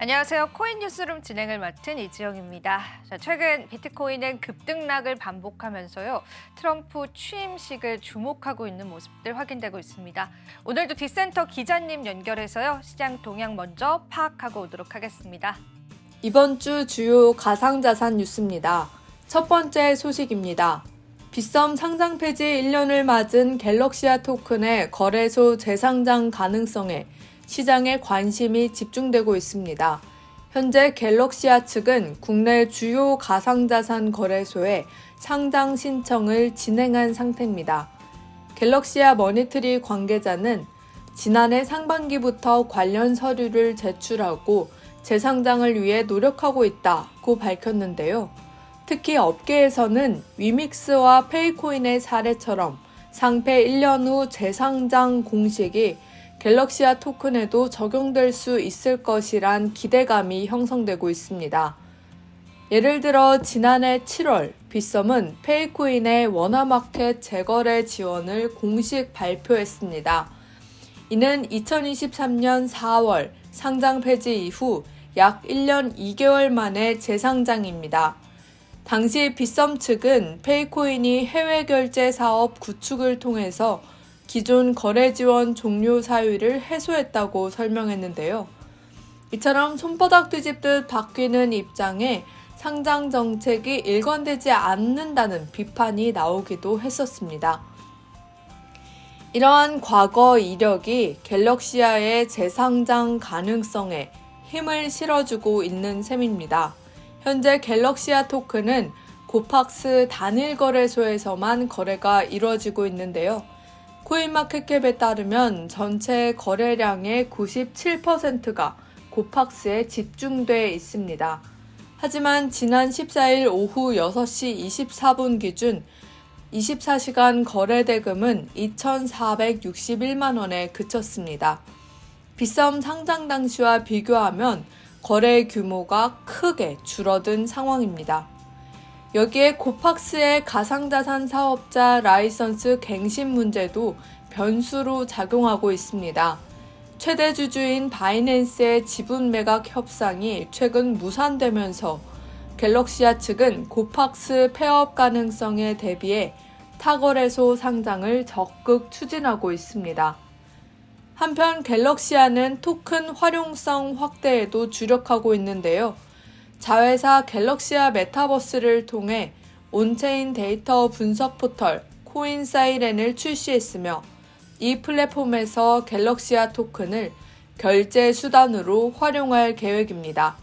안녕하세요. 코인 뉴스룸 진행을 맡은 이지영입니다. 최근 비트코인은 급등락을 반복하면서요. 트럼프 취임식을 주목하고 있는 모습들 확인되고 있습니다. 오늘도 디센터 기자님 연결해서요. 시장 동향 먼저 파악하고 오도록 하겠습니다. 이번 주 주요 가상자산 뉴스입니다. 첫 번째 소식입니다. 빗썸 상장 폐지 1년을 맞은 갤럭시아 토큰의 거래소 재상장 가능성에 시장의 관심이 집중되고 있습니다. 현재 갤럭시아 측은 국내 주요 가상자산 거래소에 상장 신청을 진행한 상태입니다. 갤럭시아 머니트리 관계자는 지난해 상반기부터 관련 서류를 제출하고 재상장을 위해 노력하고 있다고 밝혔는데요. 특히 업계에서는 위믹스와 페이코인의 사례처럼 상폐 1년 후 재상장 공식이 갤럭시아 토큰에도 적용될 수 있을 것이란 기대감이 형성되고 있습니다. 예를 들어 지난해 7월 빗썸은 페이코인의 원화마켓 재거래 지원을 공식 발표했습니다. 이는 2023년 4월 상장 폐지 이후 약 1년 2개월 만에 재상장입니다. 당시 빗썸 측은 페이코인이 해외 결제 사업 구축을 통해서 기존 거래 지원 종료 사유를 해소했다고 설명했는데요. 이처럼 손바닥 뒤집듯 바뀌는 입장에 상장 정책이 일관되지 않는다는 비판이 나오기도 했었습니다. 이러한 과거 이력이 갤럭시아의 재상장 가능성에 힘을 실어주고 있는 셈입니다. 현재 갤럭시아 토큰은 고팍스 단일 거래소에서만 거래가 이루어지고 있는데요. 코인마켓캡에 따르면 전체 거래량의 97%가 고팍스에 집중돼 있습니다. 하지만 지난 14일 오후 6시 24분 기준 24시간 거래 대금은 2,461만 원에 그쳤습니다. 빗썸 상장 당시와 비교하면 거래 규모가 크게 줄어든 상황입니다. 여기에 고팍스의 가상자산 사업자 라이선스 갱신 문제도 변수로 작용하고 있습니다. 최대 주주인 바이낸스의 지분 매각 협상이 최근 무산되면서 갤럭시아 측은 고팍스 폐업 가능성에 대비해 타거래소 상장을 적극 추진하고 있습니다. 한편 갤럭시아는 토큰 활용성 확대에도 주력하고 있는데요. 자회사 갤럭시아 메타버스를 통해 온체인 데이터 분석 포털 코인사이렌을 출시했으며 이 플랫폼에서 갤럭시아 토큰을 결제 수단으로 활용할 계획입니다.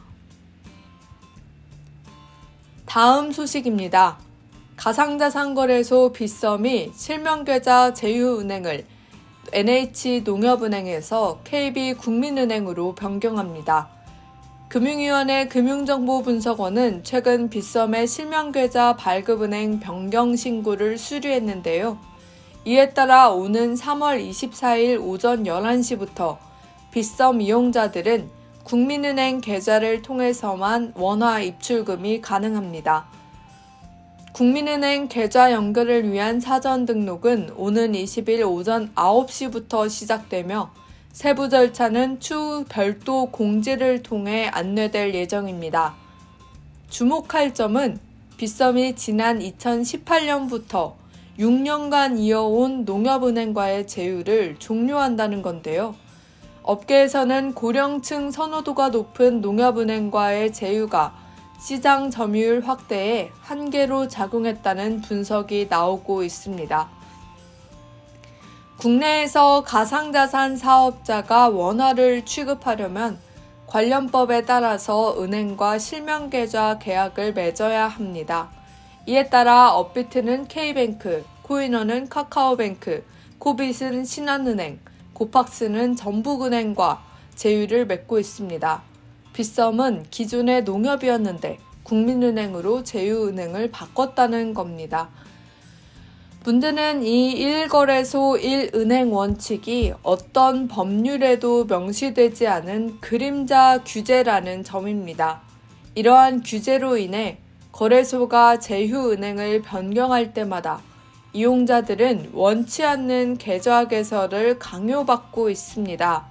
다음 소식입니다. 가상자산 거래소 빗썸이 실명계좌 제휴은행을 NH농협은행에서 KB국민은행으로 변경합니다. 금융위원회 금융정보분석원은 최근 빗썸의 실명계좌 발급은행 변경 신고를 수리했는데요. 이에 따라 오는 3월 24일 오전 11시부터 빗썸 이용자들은 국민은행 계좌를 통해서만 원화 입출금이 가능합니다. 국민은행 계좌 연결을 위한 사전 등록은 오는 20일 오전 9시부터 시작되며 세부 절차는 추후 별도 공지를 통해 안내될 예정입니다. 주목할 점은 빗썸이 지난 2018년부터 6년간 이어온 농협은행과의 제휴를 종료한다는 건데요. 업계에서는 고령층 선호도가 높은 농협은행과의 제휴가 시장 점유율 확대에 한계로 작용했다는 분석이 나오고 있습니다. 국내에서 가상자산 사업자가 원화를 취급하려면 관련법에 따라서 은행과 실명계좌 계약을 맺어야 합니다. 이에 따라 업비트는 K뱅크, 코인원은 카카오뱅크, 코빗은 신한은행, 고팍스는 전북은행과 제휴를 맺고 있습니다. 빗썸은 기존의 농협이었는데 국민은행으로 제휴은행을 바꿨다는 겁니다. 문제는 이 1거래소 1은행 원칙이 어떤 법률에도 명시되지 않은 그림자 규제라는 점입니다. 이러한 규제로 인해 거래소가 제휴은행을 변경할 때마다 이용자들은 원치 않는 계좌 개설을 강요받고 있습니다.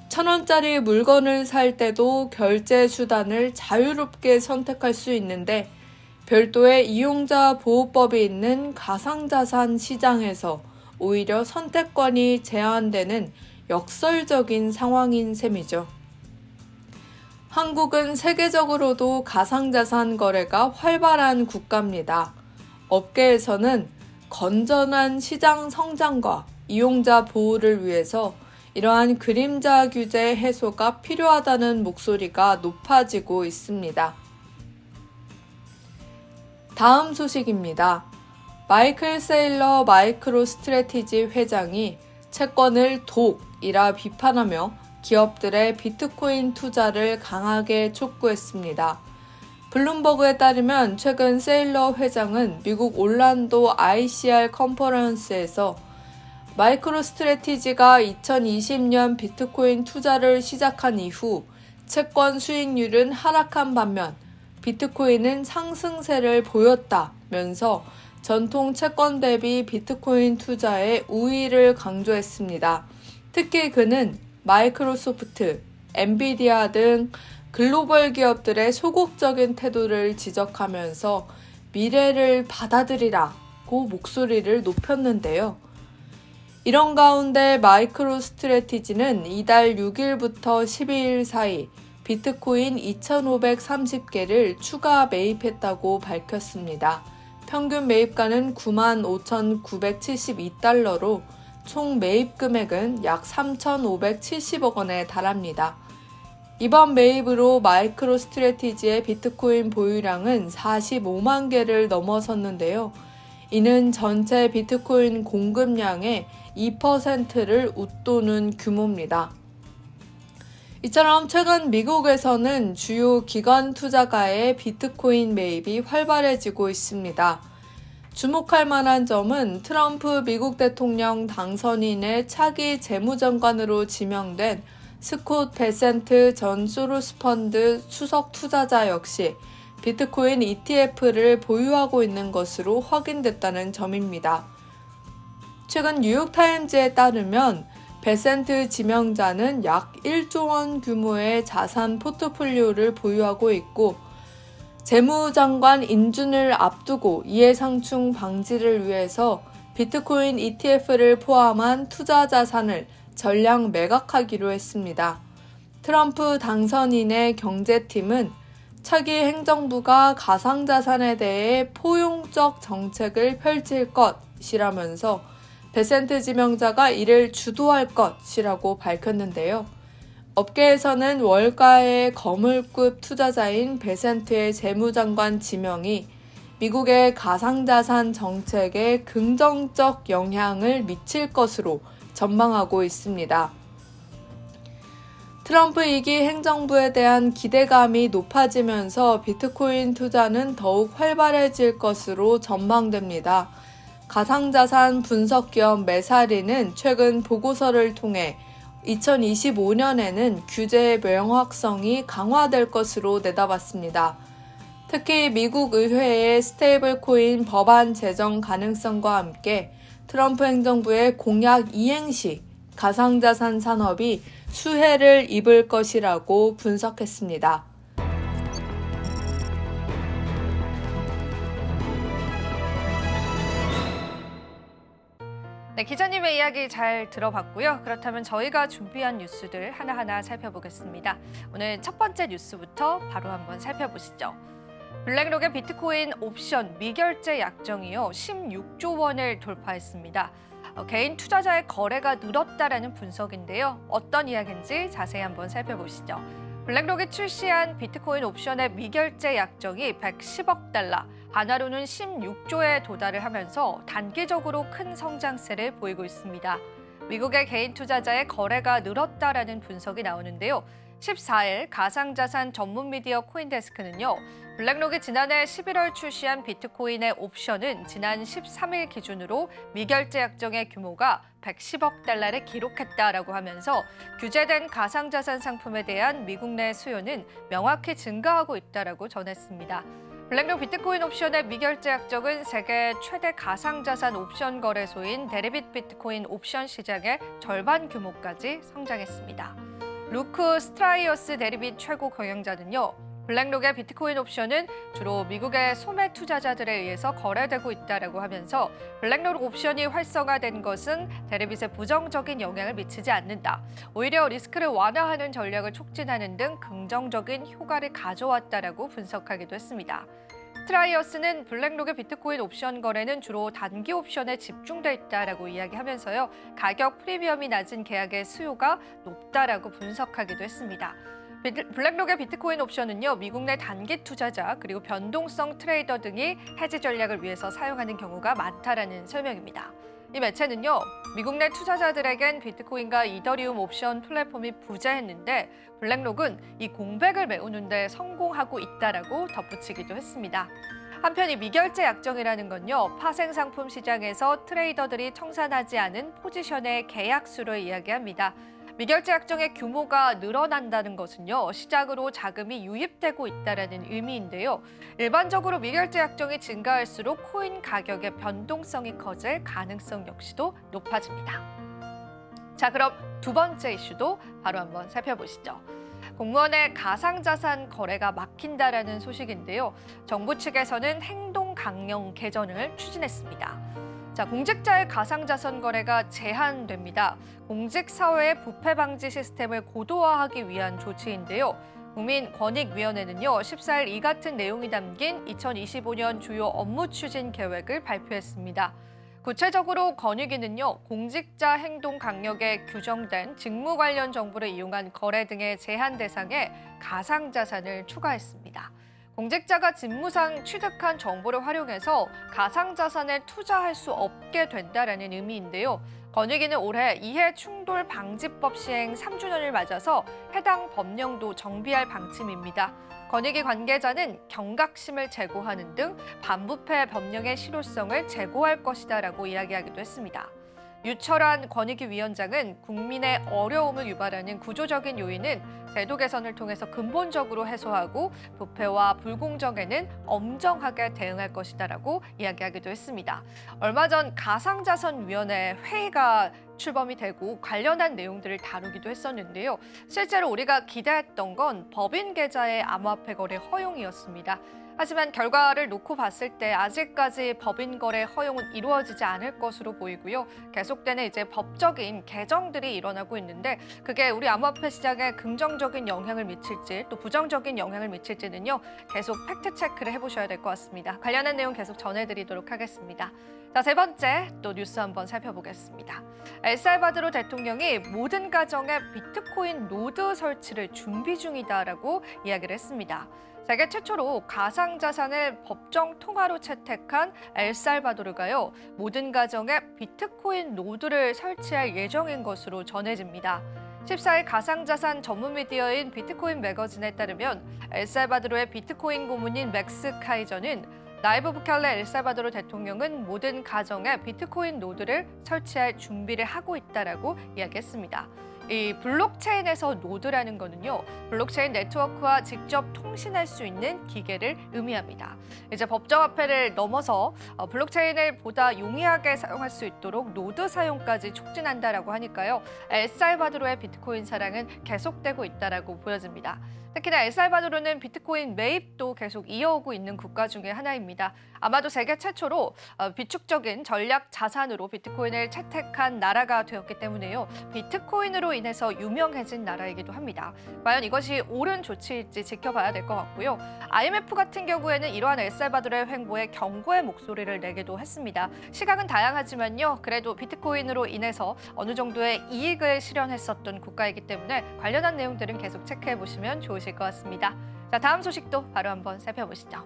1,000원짜리 물건을 살 때도 결제 수단을 자유롭게 선택할 수 있는데 별도의 이용자 보호법이 있는 가상자산 시장에서 오히려 선택권이 제한되는 역설적인 상황인 셈이죠. 한국은 세계적으로도 가상자산 거래가 활발한 국가입니다. 업계에서는 건전한 시장 성장과 이용자 보호를 위해서 이러한 그림자 규제 해소가 필요하다는 목소리가 높아지고 있습니다. 다음 소식입니다. 마이클 세일러 마이크로 스트래티지 회장이 채권을 독이라 비판하며 기업들의 비트코인 투자를 강하게 촉구했습니다. 블룸버그에 따르면 최근 세일러 회장은 미국 올란도 ICR 컨퍼런스에서 마이크로 스트래티지가 2020년 비트코인 투자를 시작한 이후 채권 수익률은 하락한 반면 비트코인은 상승세를 보였다면서 전통 채권 대비 비트코인 투자의 우위를 강조했습니다. 특히 그는 마이크로소프트, 엔비디아 등 글로벌 기업들의 소극적인 태도를 지적하면서 미래를 받아들이라고 목소리를 높였는데요. 이런 가운데 마이크로 스트래티지는 이달 6일부터 12일 사이 비트코인 2,530개를 추가 매입했다고 밝혔습니다. 평균 매입가는 95,972달러로 총 매입 금액은 약 3,570억 원에 달합니다. 이번 매입으로 마이크로 스트래티지의 비트코인 보유량은 45만 개를 넘어섰는데요. 이는 전체 비트코인 공급량의 2%를 웃도는 규모입니다. 이처럼 최근 미국에서는 주요 기관 투자가의 비트코인 매입이 활발해지고 있습니다. 주목할 만한 점은 트럼프 미국 대통령 당선인의 차기 재무장관으로 지명된 스콧 베센트 전 소로스 펀드 수석 투자자 역시 비트코인 ETF를 보유하고 있는 것으로 확인됐다는 점입니다. 최근 뉴욕타임즈에 따르면 베센트 지명자는 약 1조 원 규모의 자산 포트폴리오를 보유하고 있고 재무장관 인준을 앞두고 이해상충 방지를 위해서 비트코인 ETF를 포함한 투자 자산을 전량 매각하기로 했습니다. 트럼프 당선인의 경제팀은 차기 행정부가 가상자산에 대해 포용적 정책을 펼칠 것이라면서 베센트 지명자가 이를 주도할 것이라고 밝혔는데요. 업계에서는 월가의 거물급 투자자인 베센트의 재무장관 지명이 미국의 가상자산 정책에 긍정적 영향을 미칠 것으로 전망하고 있습니다. 트럼프 2기 행정부에 대한 기대감이 높아지면서 비트코인 투자는 더욱 활발해질 것으로 전망됩니다. 가상자산 분석 기업 메사리는 최근 보고서를 통해 2025년에는 규제의 명확성이 강화될 것으로 내다봤습니다. 특히 미국 의회의 스테이블 코인 법안 제정 가능성과 함께 트럼프 행정부의 공약 이행 시 가상자산 산업이 수혜를 입을 것이라고 분석했습니다. 네, 기자님의 이야기 잘 들어봤고요. 그렇다면 저희가 준비한 뉴스들 하나하나 살펴보겠습니다. 오늘 첫 번째 뉴스부터 바로 한번 살펴보시죠. 블랙록의 비트코인 옵션 미결제 약정이요 16조 원을 돌파했습니다. 개인 투자자의 거래가 늘었다라는 분석인데요. 어떤 이야기인지 자세히 한번 살펴보시죠. 블랙록이 출시한 비트코인 옵션의 미결제 약정이 110억 달러, 한화로는 16조에 도달을 하면서 단기적으로 큰 성장세를 보이고 있습니다. 미국의 개인 투자자의 거래가 늘었다라는 분석이 나오는데요. 14일 가상자산 전문 미디어 코인데스크는요. 블랙록이 지난해 11월 출시한 비트코인의 옵션은 지난 13일 기준으로 미결제 약정의 규모가 110억 달러를 기록했다라고 하면서 규제된 가상자산 상품에 대한 미국 내 수요는 명확히 증가하고 있다라고 전했습니다. 블랙록 비트코인 옵션의 미결제 약정은 세계 최대 가상자산 옵션 거래소인 데리빗 비트코인 옵션 시장의 절반 규모까지 성장했습니다. 루크 스트라이어스 대리빚 최고 경영자는요. 블랙록의 비트코인 옵션은 주로 미국의 소매 투자자들에 의해서 거래되고 있다고 하면서 블랙록 옵션이 활성화된 것은 대리빚에 부정적인 영향을 미치지 않는다. 오히려 리스크를 완화하는 전략을 촉진하는 등 긍정적인 효과를 가져왔다라고 분석하기도 했습니다. 스트라이어스는 블랙록의 비트코인 옵션 거래는 주로 단기 옵션에 집중돼 있다라고 이야기하면서요. 가격 프리미엄이 낮은 계약의 수요가 높다라고 분석하기도 했습니다. 블랙록의 비트코인 옵션은요, 미국 내 단기 투자자 그리고 변동성 트레이더 등이 해지 전략을 위해서 사용하는 경우가 많다라는 설명입니다. 이 매체는요, 미국 내 투자자들에겐 비트코인과 이더리움 옵션 플랫폼이 부재했는데 블랙록은 이 공백을 메우는 데 성공하고 있다라고 덧붙이기도 했습니다. 한편 이 미결제 약정이라는 건요, 파생 상품 시장에서 트레이더들이 청산하지 않은 포지션의 계약수를 이야기합니다. 미결제 약정의 규모가 늘어난다는 것은요, 시장으로 자금이 유입되고 있다는 의미인데요. 일반적으로 미결제 약정이 증가할수록 코인 가격의 변동성이 커질 가능성 역시도 높아집니다. 자, 그럼 두 번째 이슈도 바로 한번 살펴보시죠. 공무원의 가상자산 거래가 막힌다라는 소식인데요. 정부 측에서는 행동 강령 개정을 추진했습니다. 자, 공직자의 가상자산 거래가 제한됩니다. 공직사회의 부패 방지 시스템을 고도화하기 위한 조치인데요. 국민권익위원회는요, 14일 이 같은 내용이 담긴 2025년 주요 업무 추진 계획을 발표했습니다. 구체적으로 권익위는요, 공직자 행동 강력에 규정된 직무 관련 정보를 이용한 거래 등의 제한 대상에 가상자산을 추가했습니다. 공직자가 직무상 취득한 정보를 활용해서 가상자산에 투자할 수 없게 된다는 의미인데요. 권익위는 올해 이해충돌 방지법 시행 3주년을 맞아서 해당 법령도 정비할 방침입니다. 권익위 관계자는 경각심을 제고하는 등 반부패 법령의 실효성을 제고할 것이다라고 이야기하기도 했습니다. 유철환 권익위 위원장은 국민의 어려움을 유발하는 구조적인 요인은 제도 개선을 통해서 근본적으로 해소하고 부패와 불공정에는 엄정하게 대응할 것이다라고 이야기하기도 했습니다. 얼마 전 가상자산위원회 회의가 출범이 되고 관련한 내용들을 다루기도 했었는데요. 실제로 우리가 기대했던 건 법인 계좌의 암호화폐 거래 허용이었습니다. 하지만 결과를 놓고 봤을 때 아직까지 법인 거래 허용은 이루어지지 않을 것으로 보이고요. 계속되는 이제 법적인 개정들이 일어나고 있는데 그게 우리 암호화폐 시장에 긍정적인 영향을 미칠지 또 부정적인 영향을 미칠지는요. 계속 팩트 체크를 해보셔야 될 것 같습니다. 관련한 내용 계속 전해드리도록 하겠습니다. 자, 세 번째 또 뉴스 한번 살펴보겠습니다. 엘살바도르 대통령이 모든 가정에 비트코인 노드 설치를 준비 중이다라고 이야기를 했습니다. 세계 최초로 가상자산을 법정 통화로 채택한 엘살바도르가요, 모든 가정에 비트코인 노드를 설치할 예정인 것으로 전해집니다. 14일 가상자산 전문 미디어인 비트코인 매거진에 따르면 엘살바도르의 비트코인 고문인 맥스 카이저는 나이브 부켈레 엘살바도르 대통령은 모든 가정에 비트코인 노드를 설치할 준비를 하고 있다라고 이야기했습니다. 이 블록체인에서 노드라는 거는요, 블록체인 네트워크와 직접 통신할 수 있는 기계를 의미합니다. 이제 법정화폐를 넘어서 블록체인을 보다 용이하게 사용할 수 있도록 노드 사용까지 촉진한다라고 하니까요, 엘살바도르의 비트코인 사랑은 계속되고 있다라고 보여집니다. 특히나 엘살바도르는 비트코인 매입도 계속 이어오고 있는 국가 중에 하나입니다. 아마도 세계 최초로 비축적인 전략 자산으로 비트코인을 채택한 나라가 되었기 때문에요. 비트코인으로 인해서 유명해진 나라이기도 합니다. 과연 이것이 옳은 조치일지 지켜봐야 될 것 같고요. IMF 같은 경우에는 이러한 엘살바도르의 횡보에 경고의 목소리를 내기도 했습니다. 시각은 다양하지만요. 그래도 비트코인으로 인해서 어느 정도의 이익을 실현했었던 국가이기 때문에 관련한 내용들은 계속 체크해 보시면 좋으실 것 같습니다. 자, 다음 소식도 바로 한번 살펴보시죠.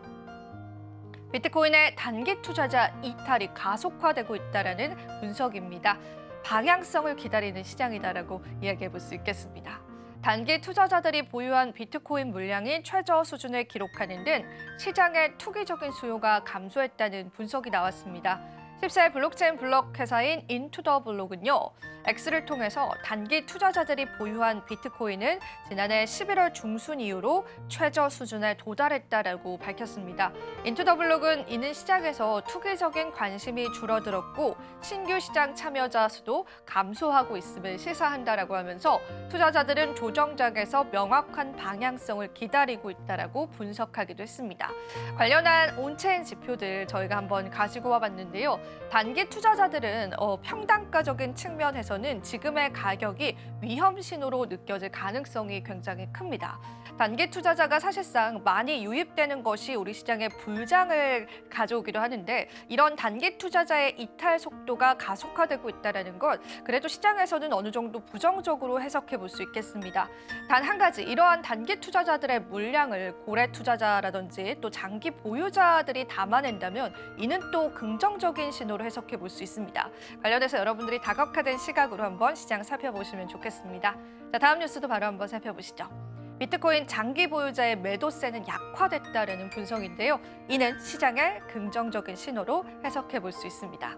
비트코인의 단기 투자자 이탈이 가속화되고 있다는 분석입니다. 방향성을 기다리는 시장이다라고 이야기해 볼 수 있겠습니다. 단기 투자자들이 보유한 비트코인 물량이 최저 수준을 기록하는 등 시장의 투기적인 수요가 감소했다는 분석이 나왔습니다. 10세 블록체인 블록 회사인 인투더블록은요. X를 통해서 단기 투자자들이 보유한 비트코인은 지난해 11월 중순 이후로 최저 수준에 도달했다라고 밝혔습니다. 인투더블록은 이는 시장에서 투기적인 관심이 줄어들었고 신규 시장 참여자 수도 감소하고 있음을 시사한다라고 하면서 투자자들은 조정장에서 명확한 방향성을 기다리고 있다라고 분석하기도 했습니다. 관련한 온체인 지표들 저희가 한번 가지고 와봤는데요. 단기 투자자들은 평단가적인 측면에서는 지금의 가격이 위험 신호로 느껴질 가능성이 굉장히 큽니다. 단기 투자자가 사실상 많이 유입되는 것이 우리 시장에 불장을 가져오기도 하는데 이런 단기 투자자의 이탈 속도가 가속화되고 있다는 것 그래도 시장에서는 어느 정도 부정적으로 해석해 볼 수 있겠습니다. 단 한 가지 이러한 단기 투자자들의 물량을 고래 투자자라든지 또 장기 보유자들이 담아낸다면 이는 또 긍정적인 신호로 해석해 볼 수 있습니다. 관련해서 여러분들이 다각화된 시각으로 한번 시장 살펴보시면 좋겠습니다. 자, 다음 뉴스도 바로 한번 살펴보시죠. 비트코인 장기 보유자의 매도세는 약화됐다라는 분석인데요. 이는 시장의 긍정적인 신호로 해석해 볼 수 있습니다.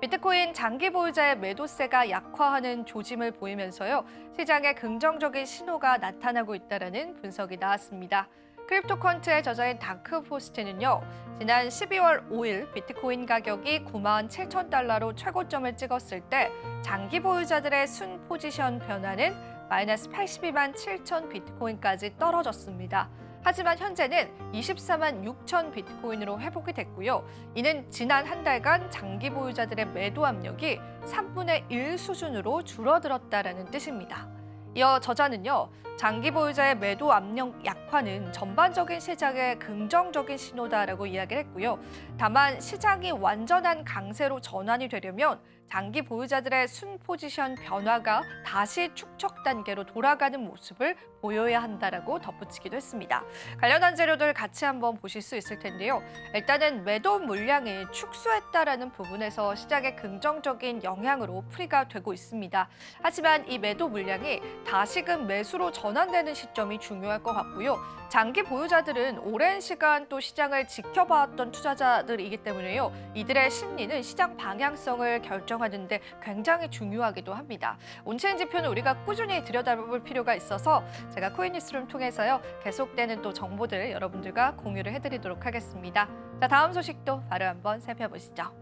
비트코인 장기 보유자의 매도세가 약화하는 조짐을 보이면서요. 시장에 긍정적인 신호가 나타나고 있다는 분석이 나왔습니다. 크립토컨트의 저자인 다크포스트는요. 지난 12월 5일 비트코인 가격이 97,000달러로 최고점을 찍었을 때 장기 보유자들의 순 포지션 변화는 마이너스 82만 7천 비트코인까지 떨어졌습니다. 하지만 현재는 24만 6천 비트코인으로 회복이 됐고요. 이는 지난 한 달간 장기 보유자들의 매도 압력이 3분의 1 수준으로 줄어들었다는 뜻입니다. 이어 저자는요. 장기 보유자의 매도 압력 약화는 전반적인 시장의 긍정적인 신호다라고 이야기를 했고요. 다만 시장이 완전한 강세로 전환이 되려면 장기 보유자들의 순 포지션 변화가 다시 축적 단계로 돌아가는 모습을 보여야 한다라고 덧붙이기도 했습니다. 관련한 재료들 같이 한번 보실 수 있을 텐데요. 일단은 매도 물량이 축소했다라는 부분에서 시장의 긍정적인 영향으로 풀이가 되고 있습니다. 하지만 이 매도 물량이 다시금 매수로 전환되는 시점이 중요할 것 같고요. 장기 보유자들은 오랜 시간 또 시장을 지켜봐왔던 투자자들이기 때문에요. 이들의 심리는 시장 방향성을 결정하는 데 굉장히 중요하기도 합니다. 온체인 지표는 우리가 꾸준히 들여다볼 필요가 있어서 제가 코인뉴스룸 통해서요. 계속되는 또 정보들 여러분들과 공유를 해드리도록 하겠습니다. 자, 다음 소식도 바로 한번 살펴보시죠.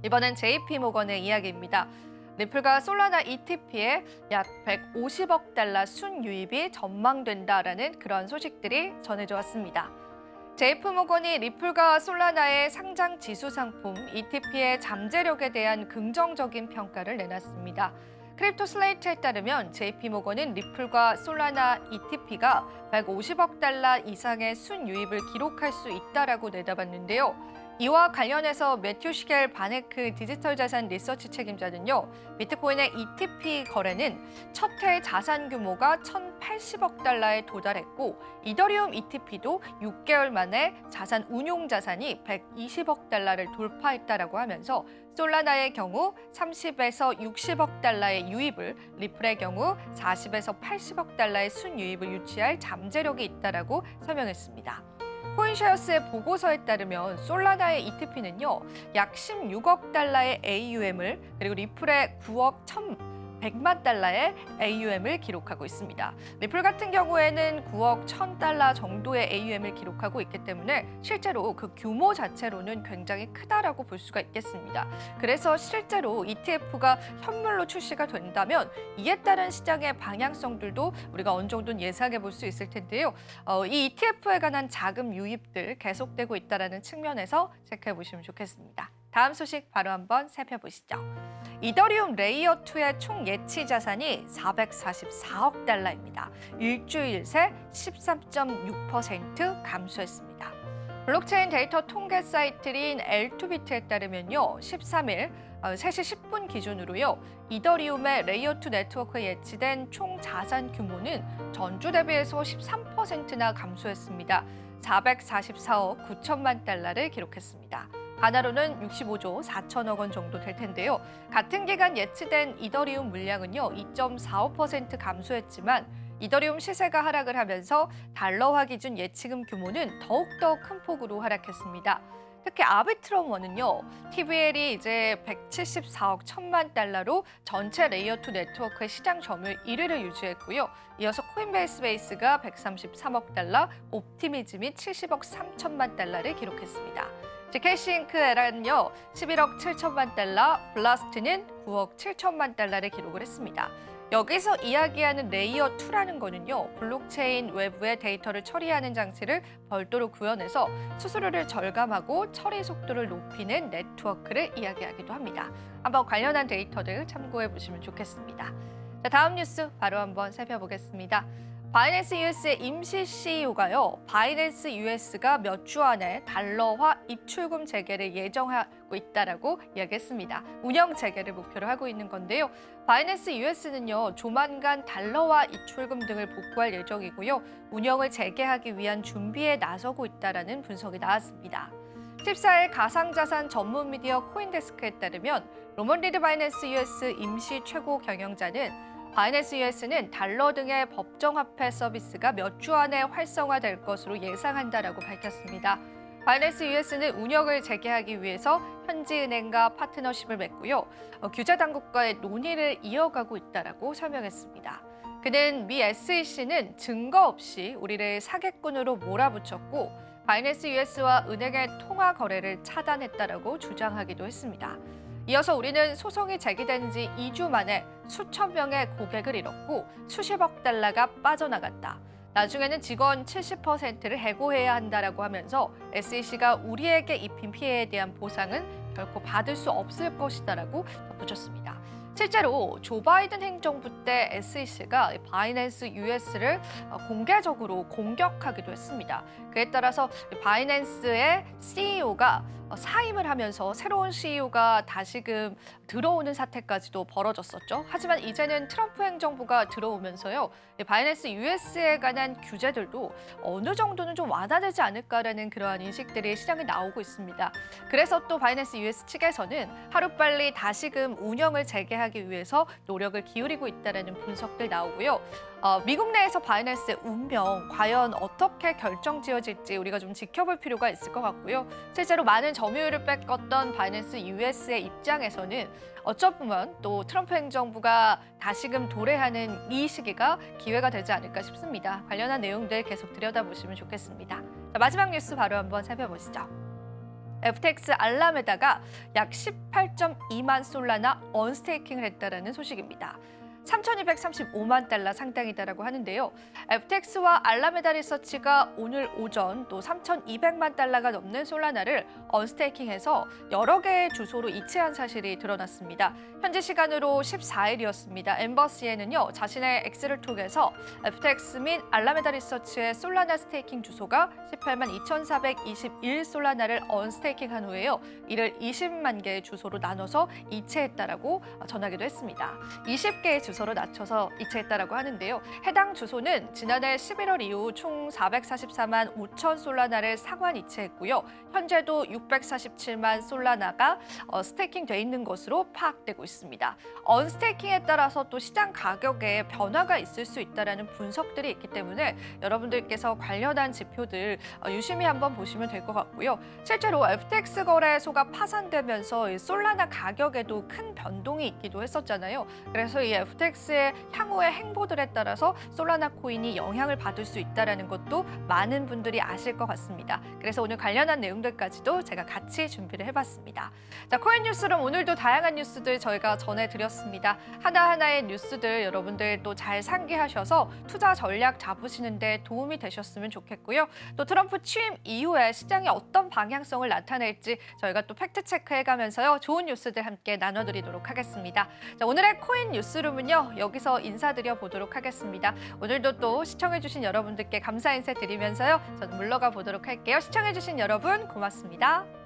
이번엔 JP모건의 이야기입니다. 리플과 솔라나 ETP에 약 150억 달러 순유입이 전망된다라는 그런 소식들이 전해져 왔습니다. JP모건이 리플과 솔라나의 상장 지수 상품 ETP의 잠재력에 대한 긍정적인 평가를 내놨습니다. 크립토 슬레이트에 따르면 JP모건은 리플과 솔라나 ETP가 150억 달러 이상의 순유입을 기록할 수 있다라고 내다봤는데요. 이와 관련해서 매튜 시겔 바네크 디지털 자산 리서치 책임자는요. 비트코인의 ETP 거래는 첫 해 자산 규모가 1,080억 달러에 도달했고 이더리움 ETP도 6개월 만에 자산 운용 자산이 120억 달러를 돌파했다라고 하면서 솔라나의 경우 30에서 60억 달러의 유입을, 리플의 경우 40에서 80억 달러의 순유입을 유치할 잠재력이 있다라고 설명했습니다. 코인쉐어스의 보고서에 따르면 솔라나의 ETP는요. 약 16억 달러의 AUM을 그리고 리플의 9억 1,100만 달러의 AUM을 기록하고 있습니다. 리플 같은 경우에는 9억 1,000달러 정도의 AUM을 기록하고 있기 때문에 실제로 그 규모 자체로는 굉장히 크다라고 볼 수가 있겠습니다. 그래서 실제로 ETF가 현물로 출시가 된다면 이에 따른 시장의 방향성들도 우리가 어느 정도는 예상해 볼 수 있을 텐데요. 이 ETF에 관한 자금 유입들 계속되고 있다는 측면에서 체크해 보시면 좋겠습니다. 다음 소식 바로 한번 살펴보시죠. 이더리움 레이어2의 총 예치 자산이 444억 달러입니다. 일주일 새 13.6% 감소했습니다. 블록체인 데이터 통계 사이트인 L2비트에 따르면요. 13일 3시 10분 기준으로요. 이더리움의 레이어2 네트워크에 예치된 총 자산 규모는 전주 대비해서 13%나 감소했습니다. 444억 9천만 달러를 기록했습니다. 하나로는 65조 4천억 원 정도 될 텐데요. 같은 기간 예치된 이더리움 물량은요. 2.45% 감소했지만 이더리움 시세가 하락을 하면서 달러화 기준 예치금 규모는 더욱더 큰 폭으로 하락했습니다. 특히 아비트럼원은요, TVL이 이제 174억 1천만 달러로 전체 레이어2 네트워크의 시장 점유율 1위를 유지했고요. 이어서 코인베이스가 133억 달러, 옵티미즘이 70억 3천만 달러를 기록했습니다. 캐시잉크에란요 11억 7천만 달러, 블라스트는 9억 7천만 달러를 기록을 했습니다. 여기서 이야기하는 레이어 2라는 거는요, 블록체인 외부의 데이터를 처리하는 장치를 별도로 구현해서 수수료를 절감하고 처리 속도를 높이는 네트워크를 이야기하기도 합니다. 한번 관련한 데이터들 참고해 보시면 좋겠습니다. 자, 다음 뉴스 바로 한번 살펴보겠습니다. 바이낸스 US의 임시 CEO가요, 바이낸스 US가 몇 주 안에 달러화 입출금 재개를 예정하고 있다라고 이야기했습니다. 운영 재개를 목표로 하고 있는 건데요. 바이낸스 US는요, 조만간 달러화 입출금 등을 복구할 예정이고요. 운영을 재개하기 위한 준비에 나서고 있다라는 분석이 나왔습니다. 14일 가상자산 전문 미디어 코인데스크에 따르면 로먼 리드 바이낸스 US 임시 최고 경영자는 바이낸스 US는 달러 등의 법정화폐 서비스가 몇 주 안에 활성화될 것으로 예상한다라고 밝혔습니다. 바이낸스 US는 운영을 재개하기 위해서 현지은행과 파트너십을 맺고요. 규제 당국과의 논의를 이어가고 있다라고 설명했습니다. 그는 미 SEC는 증거 없이 우리를 사기꾼으로 몰아붙였고 바이낸스 US와 은행의 통화 거래를 차단했다라고 주장하기도 했습니다. 이어서 우리는 소송이 제기된 지 2주 만에 수천 명의 고객을 잃었고 수십억 달러가 빠져나갔다. 나중에는 직원 70%를 해고해야 한다라고 하면서 SEC가 우리에게 입힌 피해에 대한 보상은 결코 받을 수 없을 것이다라고 덧붙였습니다. 실제로 조 바이든 행정부 때 SEC가 바이낸스 US를 공개적으로 공격하기도 했습니다. 그에 따라서 바이낸스의 CEO가 사임을 하면서 새로운 CEO가 다시금 들어오는 사태까지도 벌어졌었죠. 하지만 이제는 트럼프 행정부가 들어오면서요, 바이낸스 US에 관한 규제들도 어느 정도는 좀 완화되지 않을까라는 그러한 인식들이 시장에 나오고 있습니다. 그래서 또 바이낸스 US 측에서는 하루빨리 다시금 운영을 재개하기 위해서 노력을 기울이고 있다는 분석들 나오고요. 미국 내에서 바이낸스의 운명 과연 어떻게 결정지어질지 우리가 좀 지켜볼 필요가 있을 것 같고요. 실제로 많은 점유율을 뺏겼던 바이낸스 US의 입장에서는 어쩌면 또 트럼프 행정부가 다시금 도래하는 이 시기가 기회가 되지 않을까 싶습니다. 관련한 내용들 계속 들여다보시면 좋겠습니다. 자, 마지막 뉴스 바로 한번 살펴보시죠. FTX 알라메다가 약 18.2만 솔라나 언스테이킹을 했다라는 소식입니다. 3,235만 달러 상당이다라고 하는데요. FTX와 알라메다 리서치가 오늘 오전 또 3,200만 달러가 넘는 솔라나를 언스테이킹해서 여러 개의 주소로 이체한 사실이 드러났습니다. 현지 시간으로 14일이었습니다. 엠버시에는요, 자신의 X를 통해서 FTX 및 알라메다 리서치의 솔라나 스테이킹 주소가 18만 2,421 솔라나를 언스테이킹한 후에요, 이를 20만 개의 주소로 나눠서 이체했다라고 전하기도 했습니다. 20개의 주소로 낮춰서 이체했다라고 하는데요. 해당 주소는 지난해 11월 이후 총 444만 5천 솔라나를 상환 이체했고요. 현재도 647만 솔라나가 스테이킹돼 있는 것으로 파악되고 있습니다. 언스테이킹에 따라서 또 시장 가격에 변화가 있을 수 있다는 분석들이 있기 때문에 여러분들께서 관련한 지표들 유심히 한번 보시면 될 것 같고요. 실제로 FTX 거래소가 파산되면서 이 솔라나 가격에도 큰 변동이 있기도 했었잖아요. 그래서 이 FTX의 향후의 행보들에 따라서 솔라나 코인이 영향을 받을 수 있다는 것도 많은 분들이 아실 것 같습니다. 그래서 오늘 관련한 내용들까지도 제가 같이 준비를 해봤습니다. 자, 코인 뉴스룸 오늘도 다양한 뉴스들 저희가 전해드렸습니다. 하나하나의 뉴스들 여러분들 또 잘 상기하셔서 투자 전략 잡으시는 데 도움이 되셨으면 좋겠고요. 또 트럼프 취임 이후에 시장이 어떤 방향성을 나타낼지 저희가 또 팩트 체크해가면서요, 좋은 뉴스들 함께 나눠드리도록 하겠습니다. 자, 오늘의 코인 뉴스룸은요, 여기서 인사드려 보도록 하겠습니다. 오늘도 또 시청해주신 여러분들께 감사 인사 드리면서요, 저는 물러가 보도록 할게요. 시청해주신 여러분 고맙습니다.